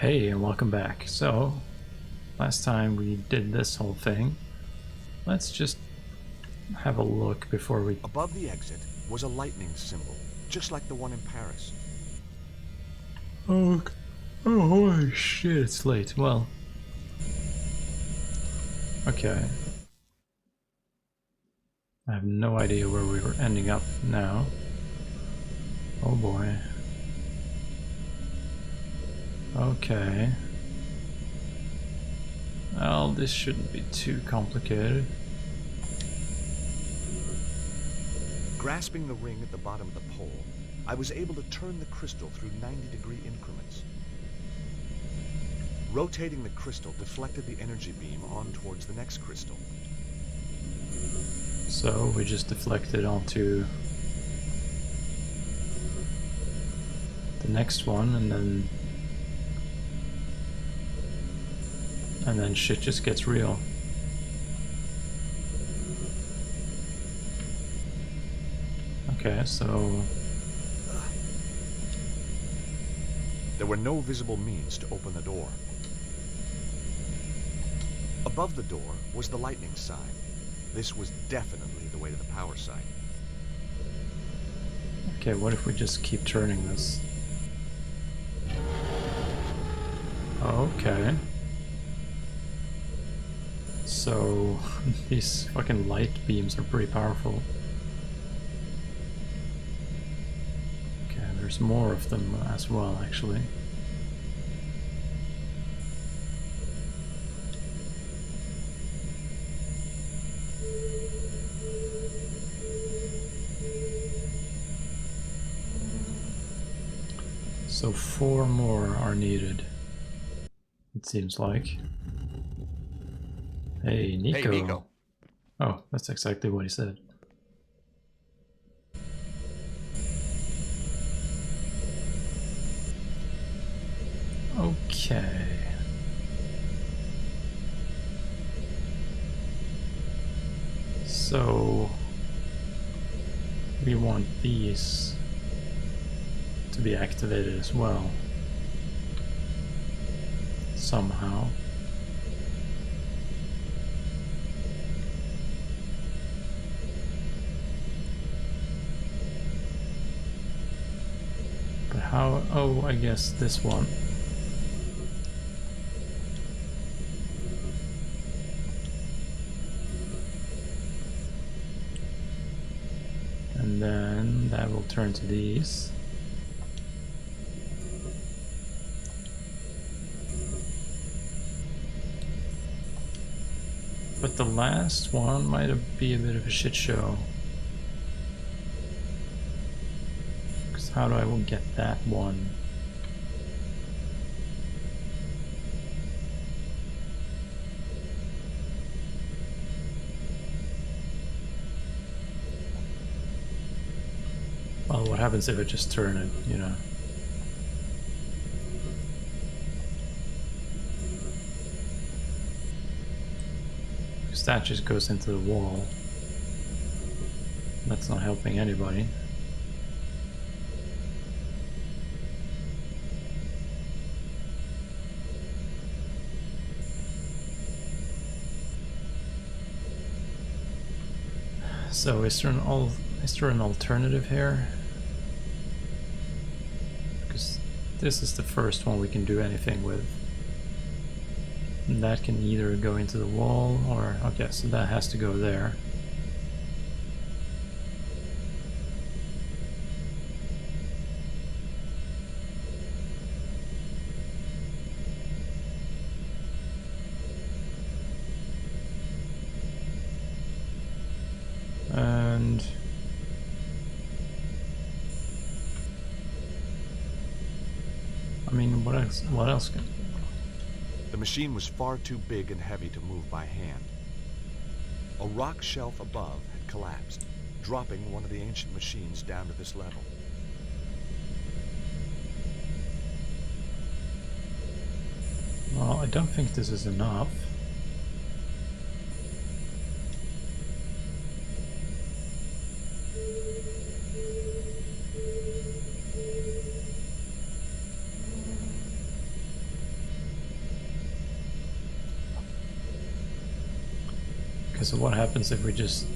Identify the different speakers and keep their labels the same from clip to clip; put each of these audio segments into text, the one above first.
Speaker 1: Hey, and welcome back. So, last time we did this whole thing. Let's just have a look before we...
Speaker 2: Above the exit was a lightning symbol, just like the one in Paris.
Speaker 1: Oh, holy shit, it's late. Well, okay. I have no idea where we were ending up now. Oh boy. Okay. Well, this shouldn't be too complicated.
Speaker 2: Grasping the ring at the bottom of the pole, I was able to turn the crystal through 90-degree increments. Rotating the crystal deflected the energy beam on towards the next crystal.
Speaker 1: So we just deflected onto the next one, and then shit just gets real. Okay, so
Speaker 2: there were no visible means to open the door. Above the door was the lightning sign. This was definitely the way to the power site.
Speaker 1: okay, what if we just keep turning this? Okay. So these fucking light beams are pretty powerful. Okay, there's more of them as well, actually. So 4 more are needed, it seems like. Hey, Nico.
Speaker 2: Hey, Nico.
Speaker 1: Oh, that's exactly what he said. Okay. So we want these to be activated as well. Somehow. But how? Oh, I guess this one. And then that will turn to these. But the last one might be a bit of a shit show. Because how do I get that one? Well, what happens if I just turn it, you know? Because that just goes into the wall. That's not helping anybody. So is there an alternative here? Because this is the first one we can do anything with. And that can either go into the wall or... okay, so that has to go there. And... I mean, what else can...
Speaker 2: The machine was far too big and heavy to move by hand. A rock shelf above had collapsed, dropping one of the ancient machines down to this level.
Speaker 1: Well, I don't think this is enough. Okay, so what happens if we just...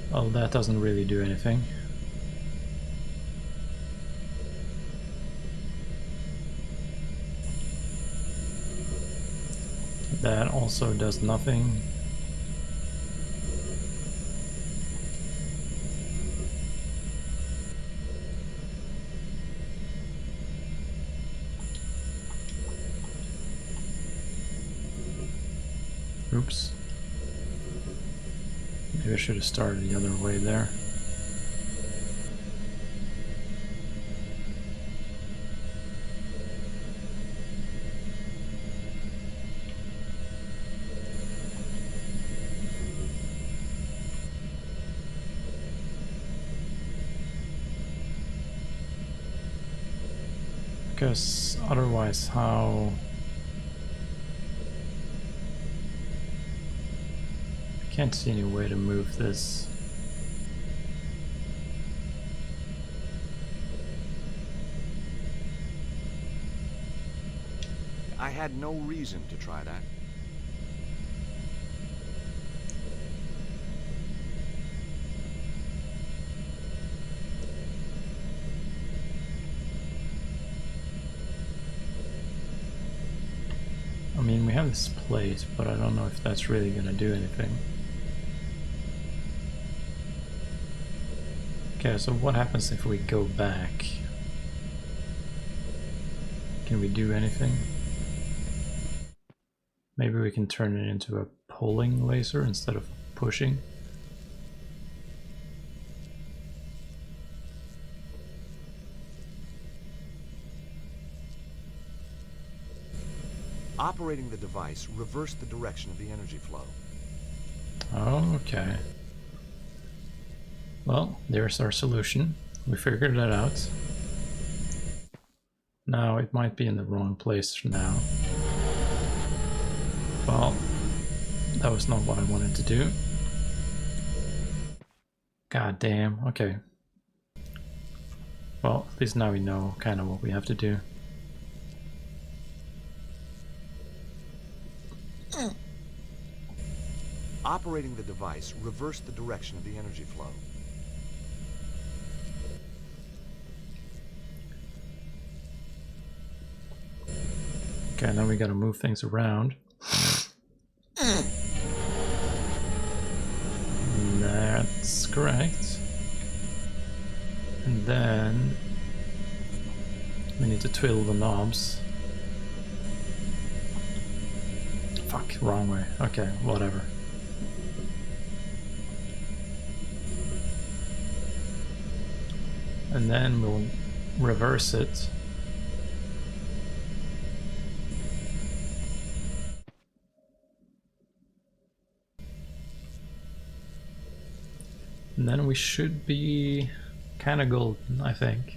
Speaker 1: Well, that doesn't really do anything. That also does nothing. Oops. Maybe I should have started the other way there. Because otherwise, how... I can't see any way to move this.
Speaker 2: I had no reason to try that.
Speaker 1: I mean, we have this plate, but I don't know if that's really gonna do anything. Okay, so what happens if we go back? Can we do anything? Maybe we can turn it into a pulling laser instead of pushing.
Speaker 2: Operating the device reversed the direction of the energy flow.
Speaker 1: Okay. Well, there's our solution. We figured that out. Now, it might be in the wrong place now. Well, that was not what I wanted to do. God damn, okay. Well, at least now we know kind of what we have to do.
Speaker 2: Operating the device reversed the direction of the energy flow.
Speaker 1: Okay, now we gotta move things around. That's correct. And then we need to twiddle the knobs. Fuck, wrong way. Okay, whatever. And then we'll reverse it. And then we should be kind of golden, I think.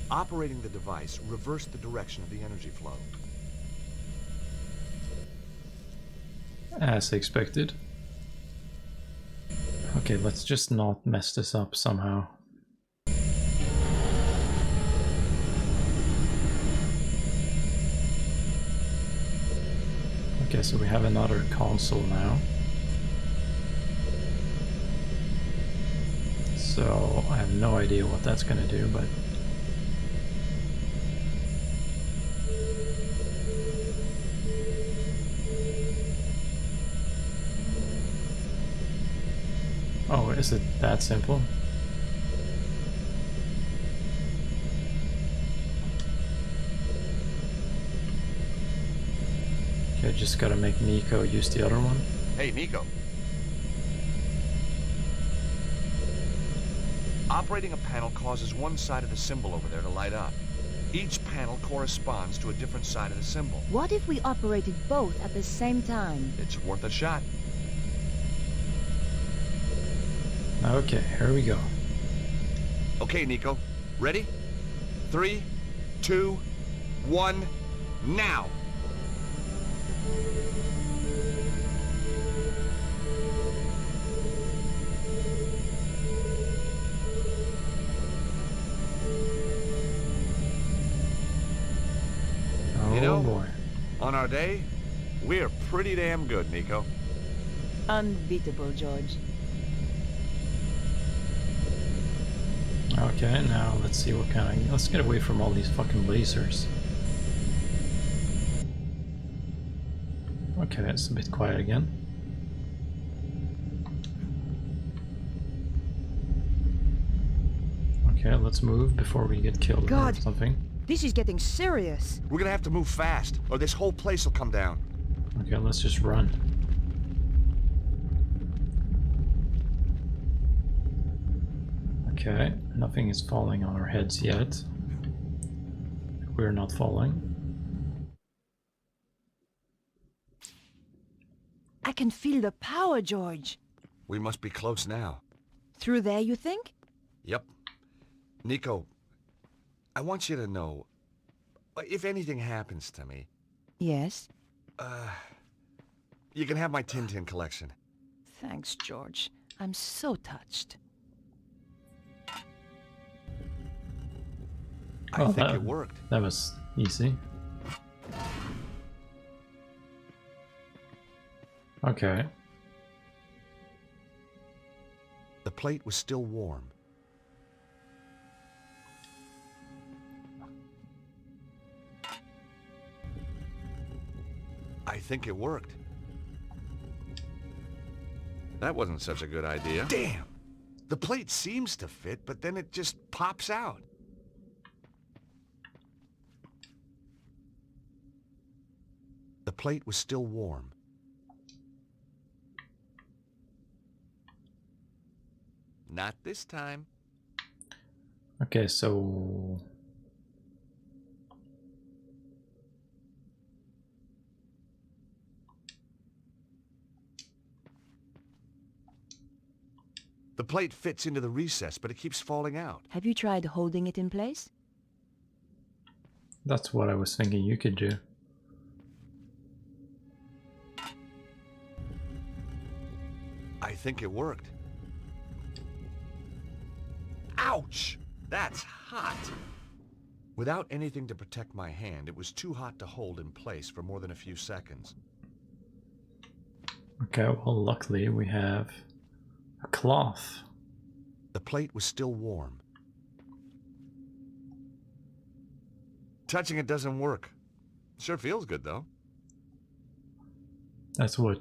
Speaker 2: Operating the device reversed the direction of the energy flow.
Speaker 1: As expected. Okay, let's just not mess this up somehow. Okay, so we have another console now. So I have no idea what that's gonna do, but... Oh, is it that simple? Okay, just gotta make Nico use the other one.
Speaker 2: Hey, Nico. Operating a panel causes one side of the symbol over there to light up. Each panel corresponds to a different side of the symbol.
Speaker 3: What if we operated both at the same time?
Speaker 2: It's worth a shot.
Speaker 1: Okay, here we go.
Speaker 2: Okay, Nico. Ready? 3, 2, 1, now! On our day, we're pretty damn good, Nico.
Speaker 3: Unbeatable, George.
Speaker 1: Okay, now let's see what kind of... Let's get away from all these fucking lasers. Okay, it's a bit quiet again. Okay, let's move before we get killed
Speaker 4: God.
Speaker 1: or something.
Speaker 4: This is getting serious.
Speaker 2: We're gonna have to move fast, or this whole place will come down.
Speaker 1: Okay, let's just run. Okay, nothing is falling on our heads yet. We're not falling.
Speaker 4: I can feel the power, George.
Speaker 2: We must be close now.
Speaker 4: Through there, you think?
Speaker 2: Yep. Nico, I want you to know, if anything happens to me,
Speaker 4: Yes.
Speaker 2: you can have my Tintin collection.
Speaker 4: Thanks, George. I'm so touched.
Speaker 2: I
Speaker 1: Well,
Speaker 2: think
Speaker 1: that-
Speaker 2: it worked.
Speaker 1: That was easy. Okay.
Speaker 2: The plate was still warm. I think it worked. That wasn't such a good idea. Damn! The plate seems to fit, but then it just pops out. The plate was still warm. Not this time.
Speaker 1: Okay, so...
Speaker 2: The plate fits into the recess, but it keeps falling out.
Speaker 3: Have you tried holding it in place?
Speaker 1: That's what I was thinking you could do.
Speaker 2: I think it worked. Ouch! That's hot! Without anything to protect my hand, it was too hot to hold in place for more than a few seconds.
Speaker 1: Okay, well, luckily we have a cloth.
Speaker 2: The plate was still warm. Touching it doesn't work. Sure feels good, though.
Speaker 1: That's what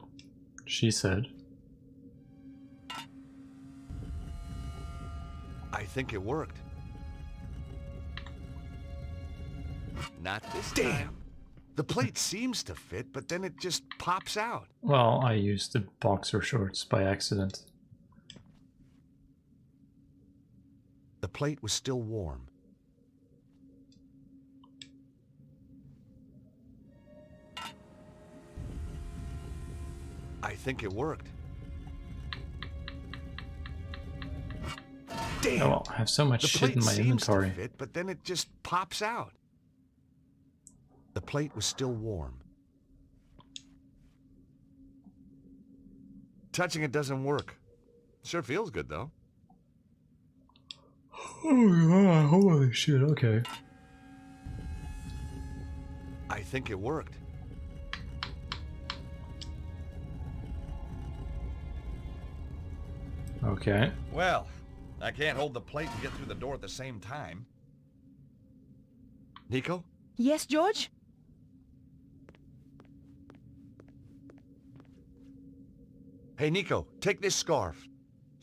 Speaker 1: she said.
Speaker 2: I think it worked. Not this time. Damn! The plate seems to fit, but then it just pops out.
Speaker 1: Well, I used the boxer shorts by accident.
Speaker 2: The plate was still warm. I think it worked. Damn!
Speaker 1: Oh, well, I have so much
Speaker 2: The
Speaker 1: shit
Speaker 2: plate
Speaker 1: in my
Speaker 2: seems
Speaker 1: inventory.
Speaker 2: to fit, but then it just pops out. The plate was still warm. Touching it doesn't work. Sure feels good, though.
Speaker 1: Oh god, holy shit, okay.
Speaker 2: I think it worked.
Speaker 1: Okay.
Speaker 2: Well, I can't hold the plate and get through the door at the same time. Nico?
Speaker 4: Yes, George?
Speaker 2: Hey, Nico, take this scarf.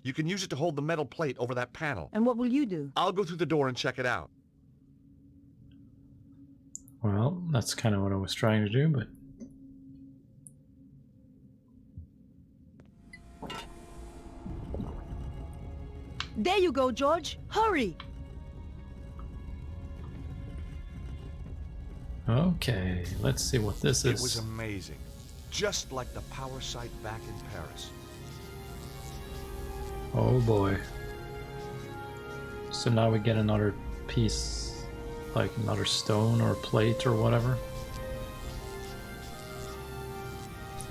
Speaker 2: You can use it to hold the metal plate over that panel.
Speaker 4: And what will you do?
Speaker 2: I'll go through the door and check it out.
Speaker 1: Well, that's kind of what I was trying to do, but...
Speaker 4: There you go, George. Hurry!
Speaker 1: Okay, let's see what this
Speaker 2: It
Speaker 1: is.
Speaker 2: was amazing. Just like the power site back in Paris.
Speaker 1: Oh boy. So now we get another piece, like another stone or plate or whatever.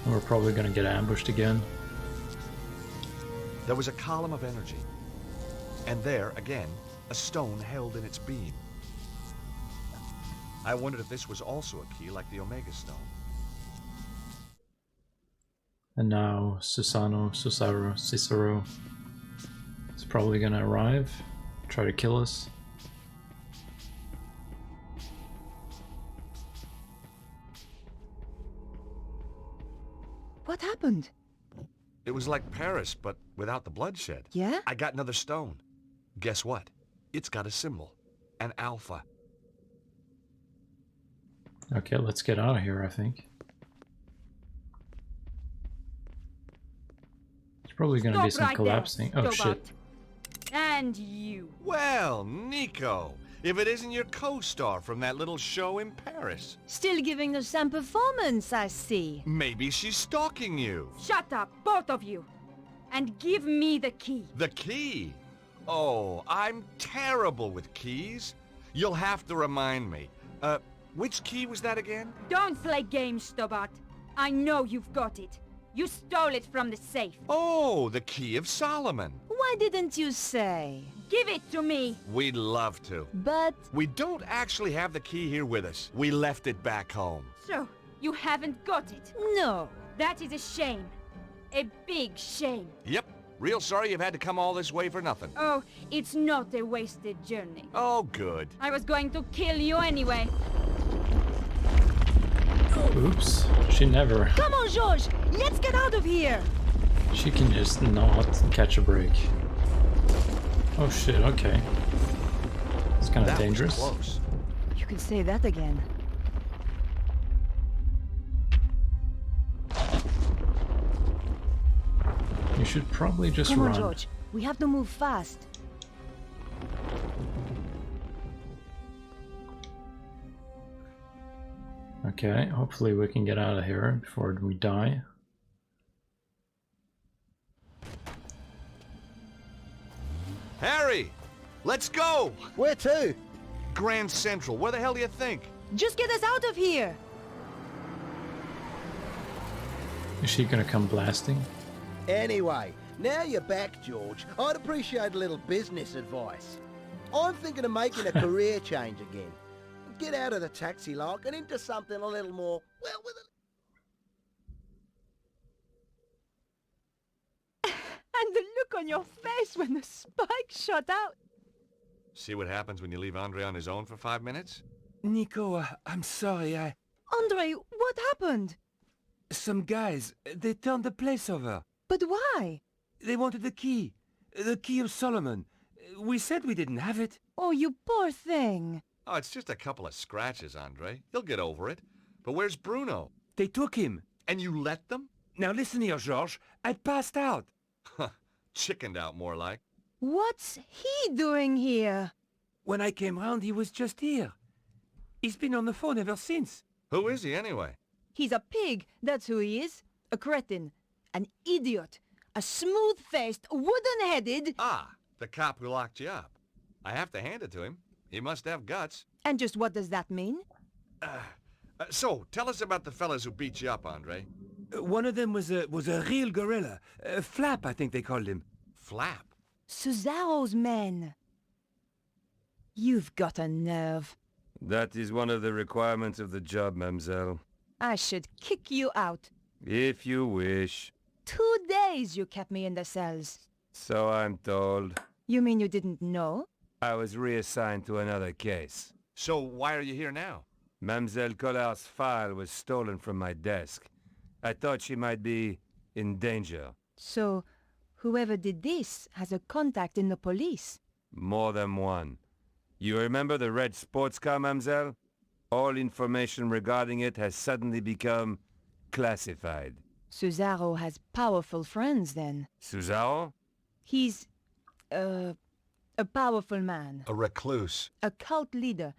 Speaker 1: And we're probably gonna get ambushed again.
Speaker 2: There was a column of energy. And there, again, a stone held in its beam. I wondered if this was also a key like the Omega Stone.
Speaker 1: And now Cicero is probably gonna arrive, try to kill us.
Speaker 3: What happened?
Speaker 2: It was like Paris, but without the bloodshed.
Speaker 3: Yeah?
Speaker 2: I got another stone. Guess what? It's got a symbol. An alpha.
Speaker 1: Okay, let's get out of here, I think. There's probably gonna be some collapsing. Oh shit.
Speaker 4: And you.
Speaker 2: Well, Nico, if it isn't your co-star from that little show in Paris.
Speaker 3: Still giving the same performance, I see.
Speaker 2: Maybe she's stalking you.
Speaker 4: Shut up, both of you. And give me the key.
Speaker 2: The key? Oh, I'm terrible with keys. You'll have to remind me. Which key was that again?
Speaker 4: Don't play games, Stobart. I know you've got it. You stole it from the safe.
Speaker 2: Oh, the key of Solomon.
Speaker 3: Why didn't you say?
Speaker 4: Give it to me.
Speaker 2: We'd love to.
Speaker 3: But...
Speaker 2: We don't actually have the key here with us. We left it back home.
Speaker 4: So, you haven't got it.
Speaker 3: no.
Speaker 4: That is a shame. A big shame.
Speaker 2: Yep. Real sorry you've had to come all this way for nothing.
Speaker 4: Oh, it's not a wasted journey.
Speaker 2: Oh, good.
Speaker 4: I was going to kill you anyway.
Speaker 1: Oops. She never.
Speaker 3: Come on, George! Let's get out of here!
Speaker 1: She can just not catch a break. Oh shit, okay. It's kind of
Speaker 2: That was
Speaker 1: dangerous.
Speaker 2: close.
Speaker 3: You can say that again.
Speaker 1: You should probably just
Speaker 3: Come
Speaker 1: run.
Speaker 3: on, George. We have to move fast.
Speaker 1: Okay, hopefully we can get out of here before we die.
Speaker 2: Harry! Let's go!
Speaker 5: Where to?
Speaker 2: Grand Central. Where the hell do you think?
Speaker 3: Just get us out of here!
Speaker 1: Is she gonna come blasting?
Speaker 5: Anyway, now you're back, George. I'd appreciate a little business advice. I'm thinking of making a career change again. Get out of the taxi like and into something a little more, well, with a...
Speaker 3: And the look on your face when the spike shot out.
Speaker 2: See what happens when you leave Andre on his own for 5 minutes?
Speaker 6: Nico, I'm sorry,
Speaker 3: Andre, what happened?
Speaker 6: Some guys, they turned the place over.
Speaker 3: But why?
Speaker 6: They wanted the key of Solomon. We said we didn't have it.
Speaker 3: Oh, you poor thing.
Speaker 2: Oh, it's just a couple of scratches, Andre. He'll get over it. But where's Bruno?
Speaker 6: They took him.
Speaker 2: And you let them?
Speaker 6: Now listen here, George. I passed out.
Speaker 2: Huh. Chickened out, more like.
Speaker 3: What's he doing here?
Speaker 6: When I came round, he was just here. He's been on the phone ever since.
Speaker 2: Who is he, anyway?
Speaker 3: He's a pig, that's who he is. A cretin. An idiot. A smooth-faced, wooden-headed...
Speaker 2: Ah, the cop who locked you up. I have to hand it to him. He must have guts.
Speaker 3: And just what does that mean?
Speaker 2: So, tell us about the fellas who beat you up, Andre.
Speaker 6: One of them was a real gorilla. Flap, I think they called him.
Speaker 2: Flap.
Speaker 3: Cesaro's men. You've got a nerve.
Speaker 6: That is one of the requirements of the job, mademoiselle.
Speaker 3: I should kick you out.
Speaker 6: If you wish.
Speaker 3: 2 days you kept me in the cells.
Speaker 6: So I'm told.
Speaker 3: You mean you didn't know?
Speaker 6: I was reassigned to another case.
Speaker 2: So, why are you here now?
Speaker 6: Mademoiselle Collard's file was stolen from my desk. I thought she might be in danger.
Speaker 3: So, whoever did this has a contact in the police.
Speaker 6: More than one. You remember the red sports car, mademoiselle? All information regarding it has suddenly become classified.
Speaker 3: Cesaro has powerful friends, then.
Speaker 6: Cesaro?
Speaker 3: He's... a powerful man.
Speaker 2: A recluse.
Speaker 3: A cult leader.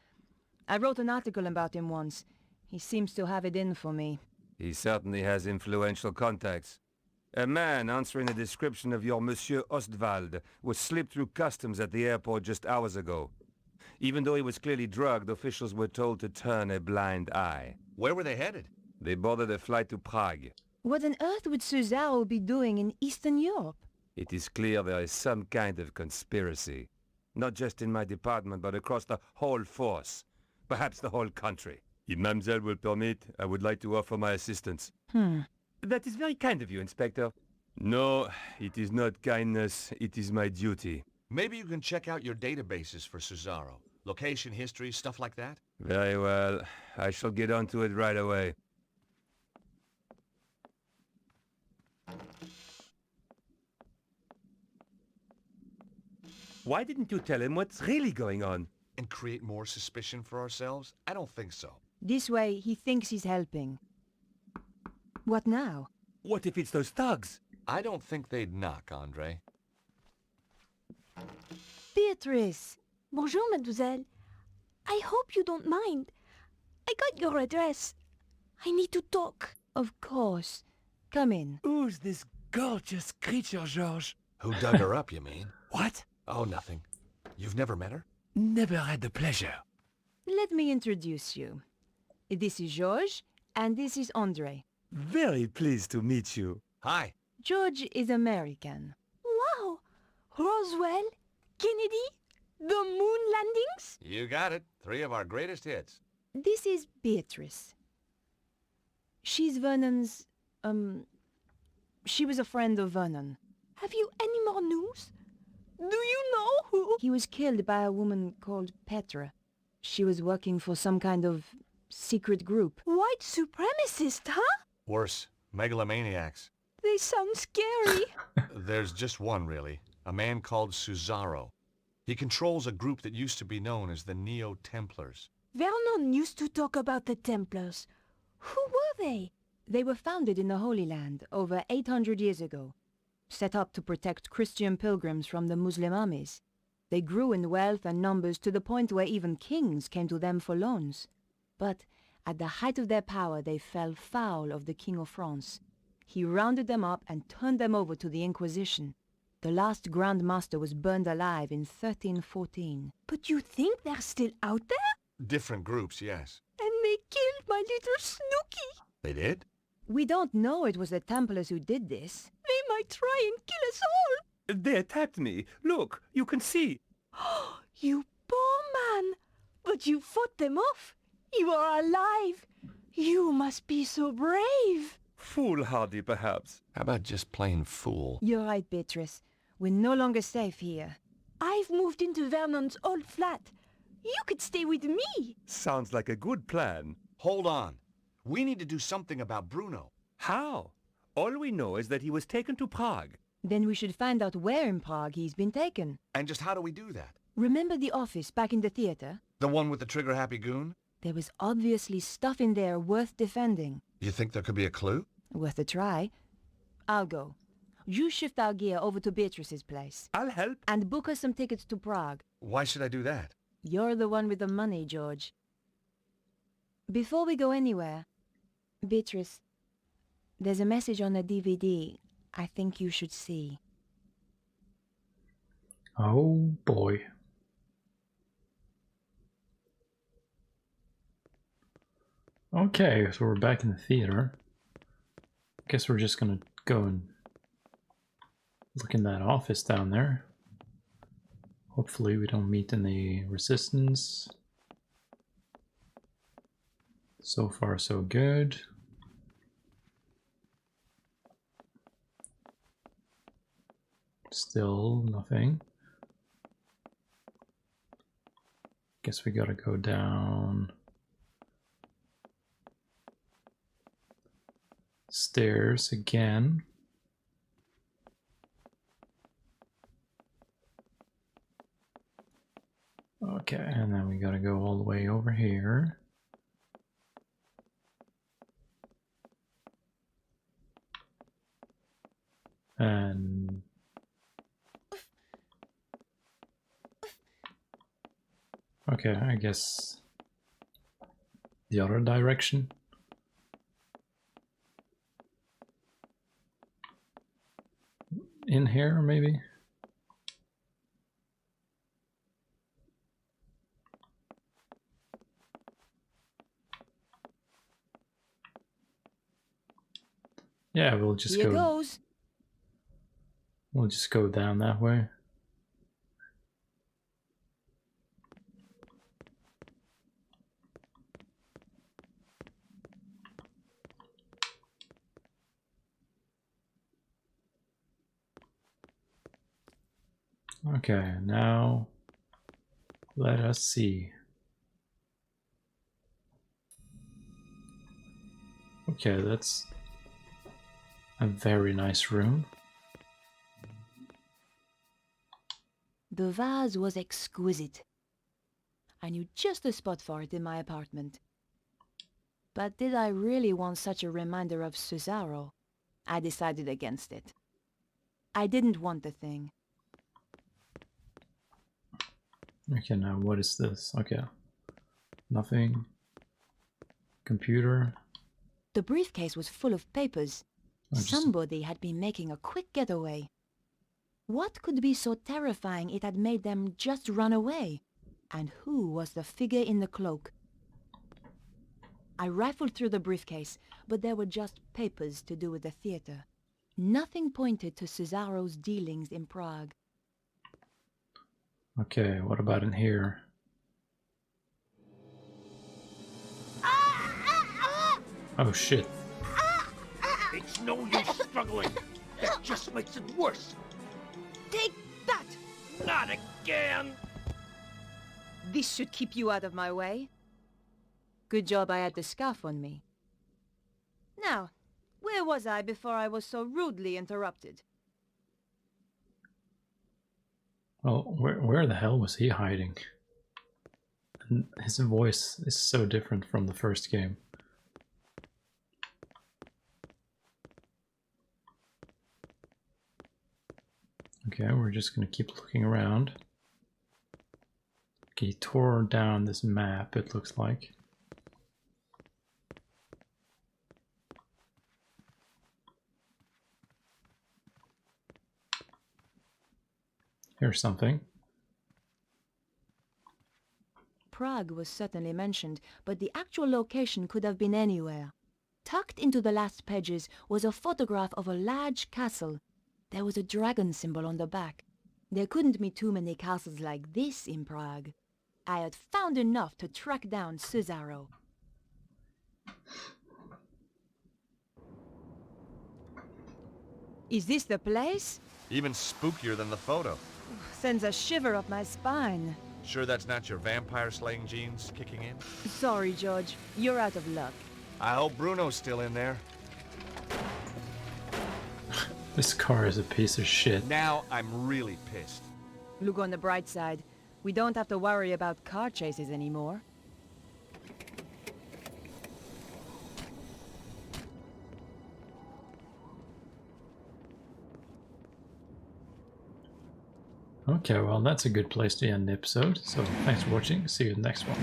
Speaker 3: I wrote an article about him once. He seems to have it in for me.
Speaker 6: He certainly has influential contacts. A man answering the description of your Monsieur Ostwald was slipped through customs at the airport just hours ago. Even though he was clearly drugged, officials were told to turn a blind eye.
Speaker 2: Where were they headed?
Speaker 6: They boarded a flight to Prague.
Speaker 3: What on earth would Cesaro be doing in Eastern Europe?
Speaker 6: It is clear there is some kind of conspiracy. Not just in my department, but across the whole force. Perhaps the whole country. If Mademoiselle will permit, I would like to offer my assistance. That is very kind of you, Inspector. No, it is not kindness. It is my duty.
Speaker 2: Maybe you can check out your databases for Cesaro. Location history, stuff like that?
Speaker 6: Very well. I shall get onto it right away. Why didn't you tell him what's really going on?
Speaker 2: And create more suspicion for ourselves? I don't think so.
Speaker 3: This way, he thinks he's helping. What now?
Speaker 6: What if it's those thugs?
Speaker 2: I don't think they'd knock, Andre.
Speaker 3: Beatrice!
Speaker 7: Bonjour, mademoiselle. I hope you don't mind. I got your address. I need to talk.
Speaker 3: Of course. Come in.
Speaker 6: Who's this gorgeous creature, George?
Speaker 2: Who dug her up, you mean?
Speaker 6: What?
Speaker 2: Oh, nothing. You've never met her?
Speaker 6: Never had the pleasure.
Speaker 3: Let me introduce you. This is George, and this is Andre.
Speaker 6: Very pleased to meet you.
Speaker 2: Hi.
Speaker 3: George is American.
Speaker 7: Wow! Roswell? Kennedy? The moon landings?
Speaker 2: You got it. 3 of our greatest hits.
Speaker 3: This is Beatrice. She's Vernon's, she was a friend of Vernon.
Speaker 7: Have you any more news? Do you know who?
Speaker 3: He was killed by a woman called Petra. She was working for some kind of secret group.
Speaker 7: White supremacist, huh?
Speaker 2: Worse, megalomaniacs.
Speaker 7: They sound scary.
Speaker 2: There's just one, really. A man called Cesaro. He controls a group that used to be known as the Neo-Templars.
Speaker 7: Vernon used to talk about the Templars. Who were they?
Speaker 3: They were founded in the Holy Land over 800 years ago, set up to protect Christian pilgrims from the Muslim armies. They grew in wealth and numbers to the point where even kings came to them for loans. But at the height of their power, they fell foul of the King of France. He rounded them up and turned them over to the Inquisition. The last Grand Master was burned alive in 1314.
Speaker 7: But you think they're still out there?
Speaker 2: Different groups, yes.
Speaker 7: And they killed my little Snooky.
Speaker 2: They did?
Speaker 3: We don't know it was the Templars who did this.
Speaker 7: They might try and kill us all.
Speaker 6: They attacked me. Look, you can see.
Speaker 7: You poor man. But you fought them off. You are alive. You must be so brave.
Speaker 6: Foolhardy, perhaps.
Speaker 2: How about just plain fool?
Speaker 3: You're right, Beatrice. We're no longer safe here.
Speaker 7: I've moved into Vernon's old flat. You could stay with me.
Speaker 6: Sounds like a good plan.
Speaker 2: Hold on. We need to do something about Bruno.
Speaker 6: How? All we know is that he was taken to Prague.
Speaker 3: Then we should find out where in Prague he's been taken.
Speaker 2: And just how do we do that?
Speaker 3: Remember the office back in the theater?
Speaker 2: The one with the trigger-happy goon?
Speaker 3: There was obviously stuff in there worth defending.
Speaker 2: You think there could be a clue?
Speaker 3: Worth a try. I'll go. You shift our gear over to Beatrice's place.
Speaker 6: I'll help.
Speaker 3: And book us some tickets to Prague.
Speaker 2: Why should I do that?
Speaker 3: You're the one with the money, George. Before we go anywhere, Beatrice, there's a message on the DVD I think you should see.
Speaker 1: Oh boy. Okay, so we're back in the theater. Guess we're just gonna go and look in that office down there. Hopefully we don't meet any resistance. So far so good. Still nothing. Guess we gotta go down stairs again. Okay, and then we gotta go all the way over here. And okay, I guess the other direction. In here, maybe? Yeah, we'll just
Speaker 3: Here
Speaker 1: go.
Speaker 3: goes.
Speaker 1: We'll just go down that way. Okay, now let us see. Okay, that's a very nice room.
Speaker 3: The vase was exquisite. I knew just the spot for it in my apartment. But did I really want such a reminder of Cesaro? I decided against it. I didn't want the thing.
Speaker 1: Okay, now what is this? Okay. Nothing. Computer.
Speaker 3: The briefcase was full of papers.
Speaker 1: Just-
Speaker 3: Somebody had been making a quick getaway. What could be so terrifying it had made them just run away? And who was the figure in the cloak? I rifled through the briefcase, but there were just papers to do with the theater. Nothing pointed to Cesaro's dealings in Prague.
Speaker 1: Okay, what about in here? Oh shit.
Speaker 8: It's no use struggling. That just makes it worse.
Speaker 3: Take that!
Speaker 8: Not again!
Speaker 3: This should keep you out of my way. Good job I had the scarf on me. Now, where was I before I was so rudely interrupted?
Speaker 1: Well, where the hell was he hiding? And his voice is so different from the first game. Okay, we're just gonna keep looking around. Okay, he tore down this map, it looks like. Here's something.
Speaker 3: Prague was certainly mentioned, but the actual location could have been anywhere. Tucked into the last pages was a photograph of a large castle. There was a dragon symbol on the back. There couldn't be too many castles like this in Prague. I had found enough to track down Cesaro. Is this the place?
Speaker 2: Even spookier than the photo.
Speaker 3: Sends a shiver up my spine.
Speaker 2: Sure that's not your vampire-slaying genes kicking in?
Speaker 3: Sorry, George. You're out of luck.
Speaker 2: I hope Bruno's still in there.
Speaker 1: This car is a piece of shit.
Speaker 2: Now I'm really pissed.
Speaker 3: Look on the bright side. We don't have to worry about car chases anymore.
Speaker 1: Okay, well that's a good place to end the episode. So thanks for watching. See you in the next one.